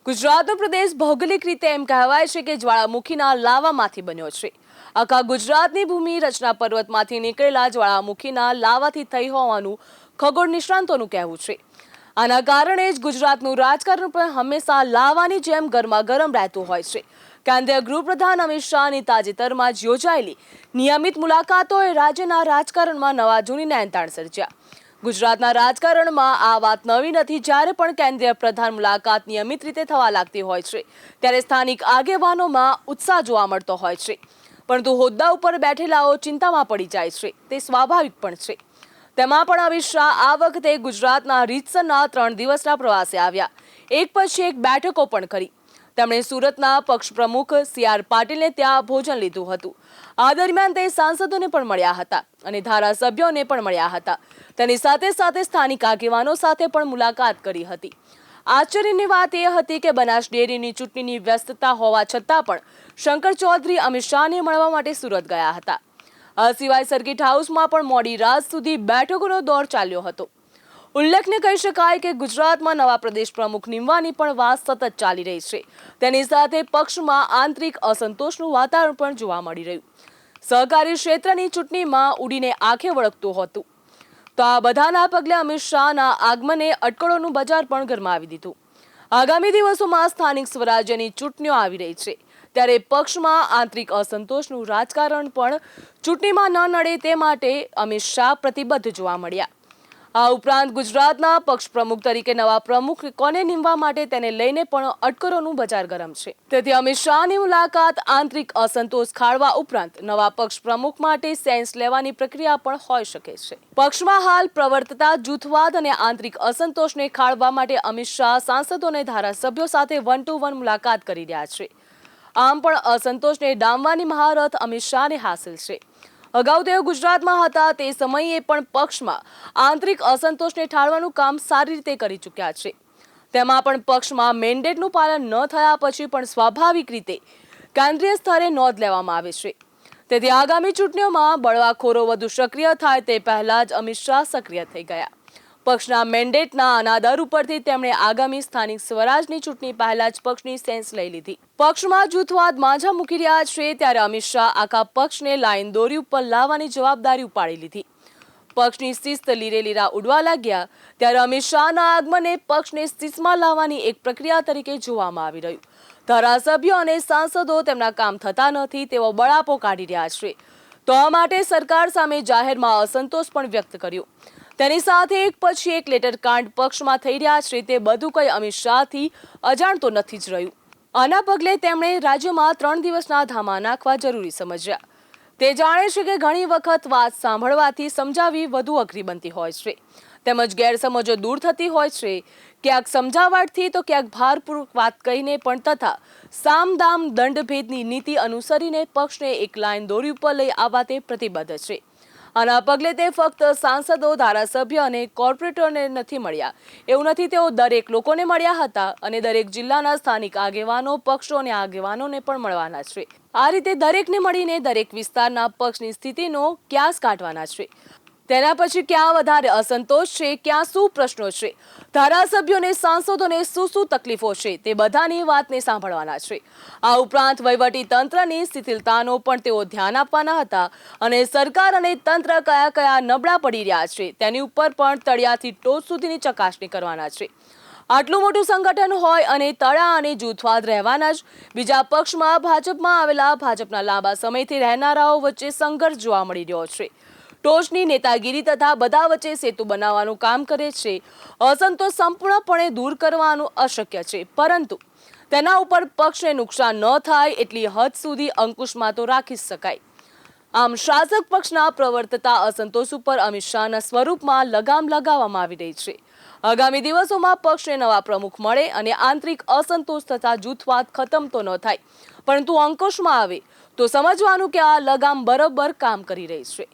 ગુજરાતનો પ્રદેશ ભૌગોલિક રીતે એમ કહેવાય છે કે જ્વાળામુખીના લાવામાંથી બન્યો છે। આખા ગુજરાતની ભૂમિ રચના પર્વતમાંથી નીકળેલા જ્વાળામુખીના લાવાથી થઈ હોવાનું ખગોળ નિષ્ણાંતોનું કહેવું છે। આના કારણે જ ગુજરાતનું રાજકારણ પણ હંમેશા લાવાની જેમ ગરમાગરમ રહેતું હોય છે। કેન્દ્રીય ગૃહપ્રધાન અમિત શાહની તાજેતરમાં જ યોજાયેલી નિયમિત મુલાકાતોએ રાજ્યના રાજકારણમાં નવા જૂની એંધાણ સર્જ્યા। ગુજરાતના રાજકારણમાં આ વાત નવી નથી। જ્યારે પણ કેન્દ્રીય પ્રધાન મુલાકાત નિયમિત રીતે થવા લાગતી હોય છે ત્યારે સ્થાનિક આગેવાનોમાં ઉત્સાહ જોવા મળતો હોય છે, પરંતુ હોદ્દા ઉપર બેઠેલાઓ ચિંતામાં પડી જાય છે, તે સ્વાભાવિક પણ છે। તેમાં પણ અમિત શાહ આ વખતે ગુજરાતના રીતસરના 3 દિવસના પ્રવાસે આવ્યા। એક પછી એક બેઠકો પણ કરી। તેમણે સુરતના પક્ષ પ્રમુખ સી.આર. પાટીલને ત્યાં ભોજન લીધું હતું। આ દરમિયાન તે સાંસદોને પણ મળ્યા હતા અને ધારાસભ્યોને પણ મળ્યા હતા। તેની સાથે સાથે સ્થાનિક આગેવાનો સાથે પણ મુલાકાત કરી હતી। આશ્ચર્યની વાત એ હતી કે બનાસ ડેરીની ચૂંટણીની વ્યસ્તતા હોવા છતાં પણ શંકર ચૌધરી અમિત શાહને મળવા માટે સુરત ગયા હતા। આ સિવાય સર્કિટ હાઉસમાં પણ મોડી રાત સુધી બેઠકોનો દોર ચાલ્યો હતો। ઉલ્લેખનીય કહી શકાય કે ગુજરાતમાં નવા પ્રદેશ પ્રમુખ નિમવાની પણ વાત સતત ચાલી રહી છે। તેની સાથે પક્ષમાં આંતરિક અસંતોષનું વાતાવરણ પણ જોવા મળી રહ્યું। સહકારી ક્ષેત્રની ચૂંટણીમાં ઉડીને આંખે વળગતું હતું, તો આ બધાના પગલે અમિત શાહના આગમને અટકળોનું બજાર પણ ગરમાવી દીધું। આગામી દિવસોમાં સ્થાનિક સ્વરાજ્યની ચૂંટણીઓ આવી રહી છે, ત્યારે પક્ષમાં આંતરિક અસંતોષનું રાજકારણ પણ ચૂંટણીમાં ન નડે તે માટે અમિત શાહ પ્રતિબદ્ધ જોવા મળ્યા। આ ઉપરાંત ગુજરાતના પક્ષ પ્રમુખ તરીકે નવા પ્રમુખ કોને નીમવા માટે તેને લઈને પણ અટકળોનું બજાર ગરમ છે। તેથી અમિત શાહની મુલાકાત આંતરિક અસંતોષ ખાળવા ઉપરાંત નવા પક્ષ પ્રમુખ માટે સેન્સ લેવાની પ્રક્રિયા પણ હોઈ શકે છે। પક્ષમાં હાલ પ્રવર્તતા જૂથવાદ અને આંતરિક અસંતોષને ખાળવા માટે અમિત શાહ સાંસદો અને ધારાસભ્યો સાથે 1-to-1 મુલાકાત કરી રહ્યા છે। આમ પણ અસંતોષને ડામવાની મહારથ અમિત શાહને હાંસલ છે। અગાઉ તેઓ ગુજરાતમાં હતા તે સમયે પણ પક્ષમાં આંતરિક અસંતોષને ઠાળવાનું કામ સારી રીતે કરી ચૂક્યા છે। તેમાં પણ પક્ષમાં મેન્ડેટનું પાલન ન થયા પછી પણ સ્વાભાવિક રીતે કેન્દ્રીય સ્તરે નોંધ લેવામાં આવે છે। તેથી આગામી ચૂંટણીઓમાં બળવાખોરો વધુ સક્રિય થાય તે પહેલા જ અમિત શાહ સક્રિય થઈ ગયા। પક્ષના મેન્ડેટના અનાદર ઉપરથી તેમણે આગામી સ્થાનિક સ્વરાજની ચૂંટણી પહેલા જ પક્ષની સેન્સ લઈ લીધી। પક્ષમાં જૂથવાદ માંઝા મૂકી રહ્યા છે ત્યારે અમિત શાહ આખા પક્ષને લાઈન દોરી ઉપર લાવવાની જવાબદારી ઉપાડી લીધી। પક્ષની શિસ્ત લીરે લીરા ઉડવા લાગ્યા ત્યારે અમિત શાહના આગમને પક્ષને શિસ્તમાં લાવવાની એક પ્રક્રિયા તરીકે જોવામાં આવી રહ્યું। ધારાસભ્યો અને સાંસદો તેમના કામ થતા નથી તેવો બળાપો કાઢી રહ્યા છે, તો આ માટે સરકાર સામે જાહેરમાં અસંતોષ પણ વ્યક્ત કર્યો। તેની સાથે એક પછી એક લેટરકાંડ પક્ષમાં થઈ રહ્યા છે, તે બધું કંઈ અમિત શાહથી અજાણતો નથી જ રહ્યું। આના પગલે તેમણે રાજ્યમાં 3 દિવસના ધામા નાખવા જરૂરી સમજ્યા। તે જાણે છે કે ઘણી વખત વાત સાંભળવાથી સમજાવી વધુ અઘરી બનતી હોય છે, તેમજ ગેરસમજો દૂર થતી હોય છે। ક્યાંક સમજાવટથી તો ક્યાંક ભારપૂર્વક વાત કહીને પણ તથા સામદામ દંડભેદની નીતિ અનુસરીને પક્ષને એક લાઈન દોરી ઉપર લઈ આવવા તે પ્રતિબદ્ધ છે। આના પગલે તે ફક્ત સાંસદો, ધારાસભ્ય અને કોર્પોરેટરોને નથી મળ્યા, એવું નથી, તેઓ દરેક લોકોને મળ્યા હતા અને દરેક જિલ્લાના સ્થાનિક આગેવાનો, પક્ષો અને આગેવાનોને પણ મળવાના છે। આ રીતે દરેકને મળીને દરેક વિસ્તારના પક્ષની સ્થિતિનો ક્યાસ કાઢવાના છે। તેના પછી ક્યાં વધારે અસંતોષ છે, ક્યાં શું પ્રશ્નો છે, ધારાસભ્યોને સાંસદોને શું તકલીફો છે, તે બધાની વાતને સાંભળવાના છે। આ ઉપરાંત વહીવટી તંત્રની શિથિલતાનો પણ તેઓ ધ્યાન આપવાના હતા અને સરકાર અને તંત્ર કયા નબળા પડી રહ્યા છે તેની ઉપર પણ તળિયાથી ટોચ સુધીની ચકાસણી કરવાના છે। આટલું મોટું સંગઠન હોય અને તળા અને જૂથવાદ રહેવાના જ। બીજા પક્ષમાં ભાજપમાં આવેલા ભાજપના લાંબા સમયથી રહેનારાઓ વચ્ચે સંઘર્ષ જોવા મળી રહ્યો છે। ટોચની નેતાગીરી તથા બધા વચ્ચે સેતુ બનાવવાનું કામ કરે છે। અસંતોષ સંપૂર્ણપણે દૂર કરવાનું અશક્ય છે, પરંતુ તેના ઉપર પક્ષને નુકસાન ન થાય એટલી હદ સુધી અંકુશમાં તો રાખી શકાય। આમ શાસક પક્ષના પ્રવર્તતા અસંતોષ ઉપર અમિત શાહના સ્વરૂપમાં લગામ લગાવવામાં આવી રહી છે। આગામી દિવસોમાં પક્ષને નવા પ્રમુખ મળે અને આંતરિક અસંતોષ તથા જૂથવાદ ખતમ તો ન થાય, પરંતુ અંકુશમાં આવે તો સમજવાનું કે આ લગામ બરોબર કામ કરી રહી છે।